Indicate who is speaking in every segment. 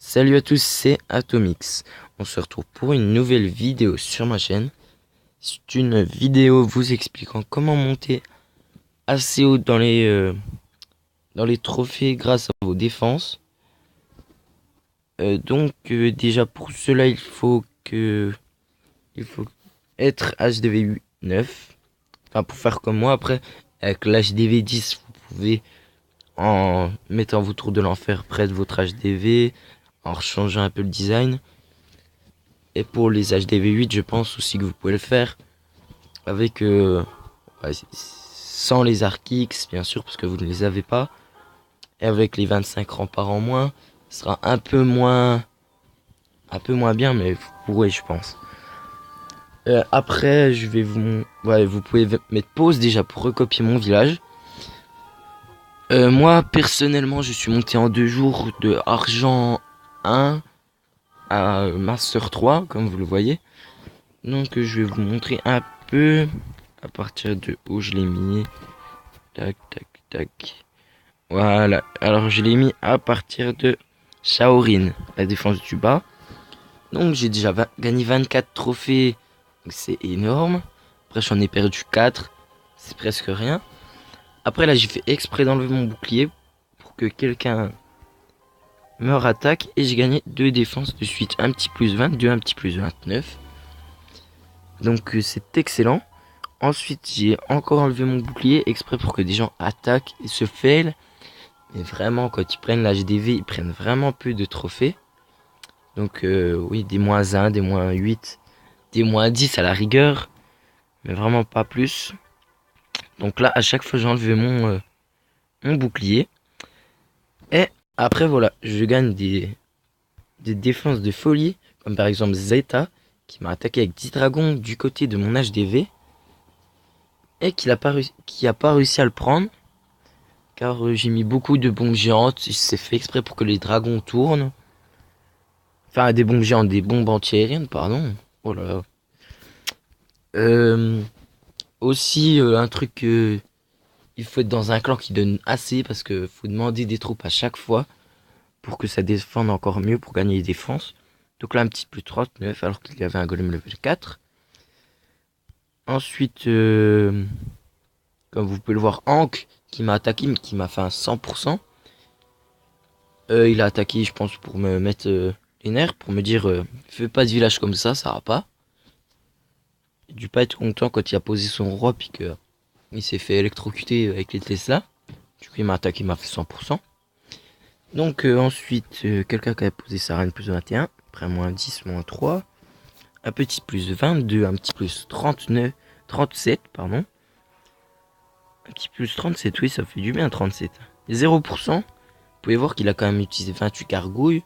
Speaker 1: Salut à tous, c'est Atomix. On se retrouve pour une nouvelle vidéo sur ma chaîne. C'est une vidéo vous expliquant comment monter assez haut dans les trophées grâce à vos défenses. Déjà pour cela il faut être HDV 9. Enfin pour faire comme moi après avec l'HDV 10 vous pouvez en mettant vos tours de l'enfer près de votre HDV, en changeant un peu le design. Et pour les HDV 8, je pense aussi que vous pouvez le faire avec sans les arcs X, bien sûr, parce que vous ne les avez pas. Et avec les 25 remparts en moins, ce sera un peu moins bien, mais vous pourrez, je pense. Après, vous pouvez mettre pause déjà pour recopier mon village. Moi, personnellement, je suis monté en 2 jours de argent 1 à Master 3, comme vous le voyez. Donc je vais vous montrer un peu à partir de où je l'ai mis. Tac, tac, tac. Voilà. Alors je l'ai mis à partir de Shaorin, la défense du bas. Donc j'ai déjà gagné 24 trophées. C'est énorme. Après j'en ai perdu 4. C'est presque rien. Après là j'ai fait exprès d'enlever mon bouclier pour que quelqu'un me rattaque. Et j'ai gagné 2 défenses de suite. Un petit plus 22, un petit plus 29. Donc c'est excellent. Ensuite, j'ai encore enlevé mon bouclier exprès pour que des gens attaquent et se fail. Mais vraiment, quand ils prennent l'HDV, ils prennent vraiment peu de trophées. Donc oui, des moins 1, des moins 8, des moins 10 à la rigueur. Mais vraiment pas plus. Donc là, à chaque fois, j'ai enlevé mon bouclier. Et après, voilà, je gagne des défenses de folie. Comme par exemple Zeta, qui m'a attaqué avec 10 dragons du côté de mon HDV. Et qui a pas réussi à le prendre. Car j'ai mis beaucoup de bombes géantes. C'est fait exprès pour que les dragons tournent. Enfin, des bombes géantes, des bombes antiaériennes, pardon. Oh là là. Aussi, un truc, il faut être dans un clan qui donne assez. Parce que faut demander des troupes à chaque fois. Pour que ça défende encore mieux. Pour gagner les défenses. Donc là, un petit plus 39. Alors qu'il y avait un golem level 4. Ensuite, comme vous pouvez le voir, Hank qui m'a attaqué, qui m'a fait un 100%. Il a attaqué, je pense, pour me mettre les nerfs, pour me dire fais pas de village comme ça va pas. Il a dû pas être content quand il a posé son roi, puis que il s'est fait électrocuter avec les Tesla. Du coup, il m'a attaqué, il m'a fait 100%. Donc, ensuite, quelqu'un qui a posé sa reine plus 21, après moins 10, moins 3, un petit plus 22, un petit plus 37, pardon. Un petit plus 37, oui, ça fait du bien 37. 0%. Vous pouvez voir qu'il a quand même utilisé 28 gargouilles,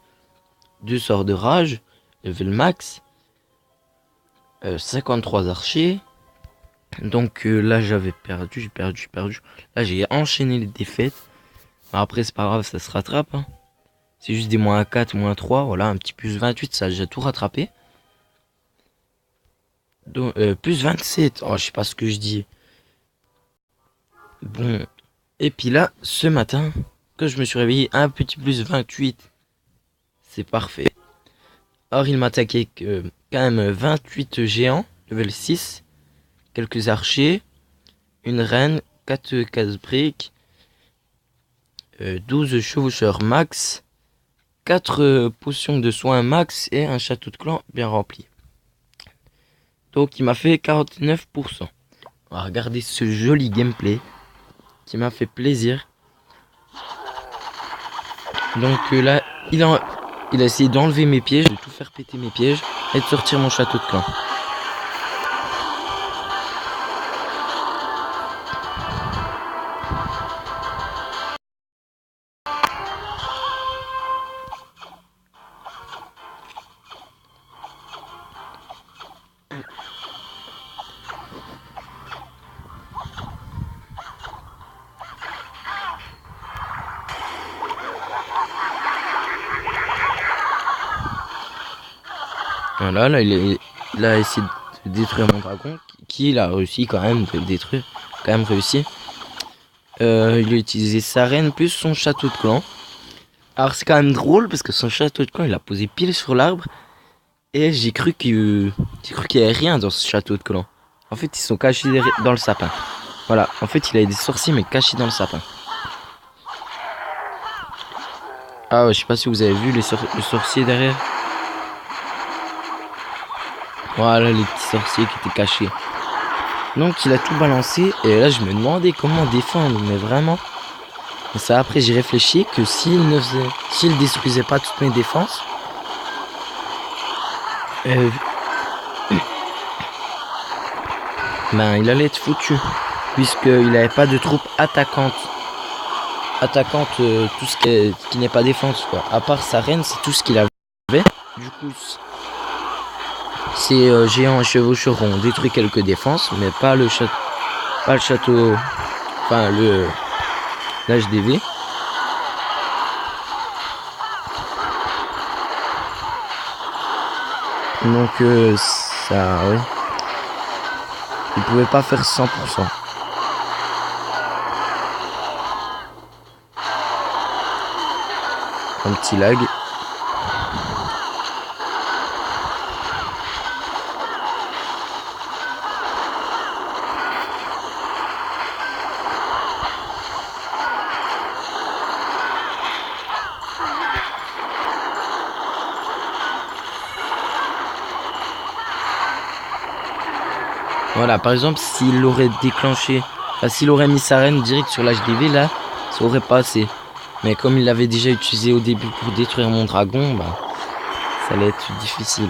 Speaker 1: 2 sorts de rage, level max, 53 archers. Donc là j'ai perdu. Là j'ai enchaîné les défaites. Après c'est pas grave, ça se rattrape. Hein. C'est juste des moins 4, moins 3. Voilà, un petit plus 28, ça a déjà tout rattrapé. Donc, plus 27. Oh, je sais pas ce que je dis. Bon. Et puis là, ce matin, quand je me suis réveillé, un petit plus 28. C'est parfait. Or, il m'attaquait quand même 28 géants, level 6. Quelques archers. Une reine, 4 casse-briques. 12 chevaucheurs max. 4 potions de soins max. Et un château de clan bien rempli. Donc, il m'a fait 49%. On va regarder ce joli gameplay. Qui m'a fait plaisir. Donc là, il a essayé d'enlever mes pièges, de tout faire péter mes pièges et de sortir mon château de clan. Voilà, là il a essayé de détruire mon dragon, qui a réussi quand même de le détruire, quand même réussi. Il a utilisé sa reine plus son château de clan. Alors c'est quand même drôle parce que son château de clan il a posé pile sur l'arbre et j'ai cru qu'il y avait rien dans ce château de clan. En fait ils sont cachés dans le sapin. Voilà, en fait il avait des sorciers mais cachés dans le sapin. Ah ouais, je sais pas si vous avez vu le sorcier derrière. Voilà les petits sorciers qui étaient cachés. Donc il a tout balancé et là je me demandais comment défendre, mais vraiment. Et ça après j'ai réfléchi que s'il détruisait pas toutes mes défenses, euh, ben il allait être foutu. Puisqu'il n'avait pas de troupes attaquantes. Tout ce qui n'est pas défense quoi. À part sa reine, c'est tout ce qu'il avait. Du coup, ces géants chevaucheront ont détruit quelques défenses, mais pas le château, enfin l'HDV. Donc ça, oui. Il pouvait pas faire 100%. Un petit lag. Voilà, par exemple, s'il aurait déclenché, enfin, s'il aurait mis sa reine direct sur l'HDV, là, ça aurait passé. Mais comme il l'avait déjà utilisé au début pour détruire mon dragon, bah, ça allait être difficile.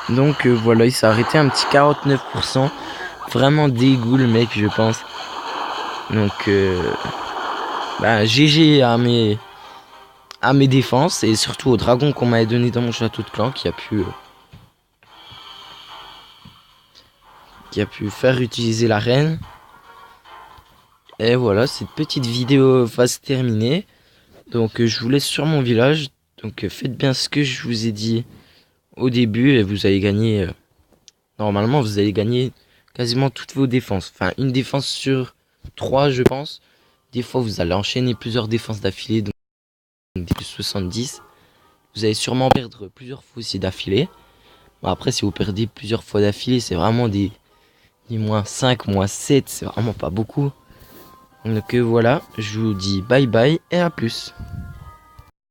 Speaker 1: Donc voilà, il s'est arrêté un petit 49%. Vraiment dégoût le mec, je pense. Donc bah, GG à mes défenses et surtout au dragon qu'on m'avait donné dans mon château de clan qui a pu faire utiliser la reine. Et voilà, cette petite vidéo va se terminer. Donc je vous laisse sur mon village. Donc faites bien ce que je vous ai dit au début et vous allez gagner. Normalement, vous allez gagner quasiment toutes vos défenses. Enfin, une défense sur 3, je pense. Des fois, vous allez enchaîner plusieurs défenses d'affilée, donc des plus 70. Vous allez sûrement perdre plusieurs fois aussi d'affilée. Bon, après, si vous perdez plusieurs fois d'affilée, c'est vraiment des -5, -7. C'est vraiment pas beaucoup. Donc voilà, je vous dis bye bye et à plus.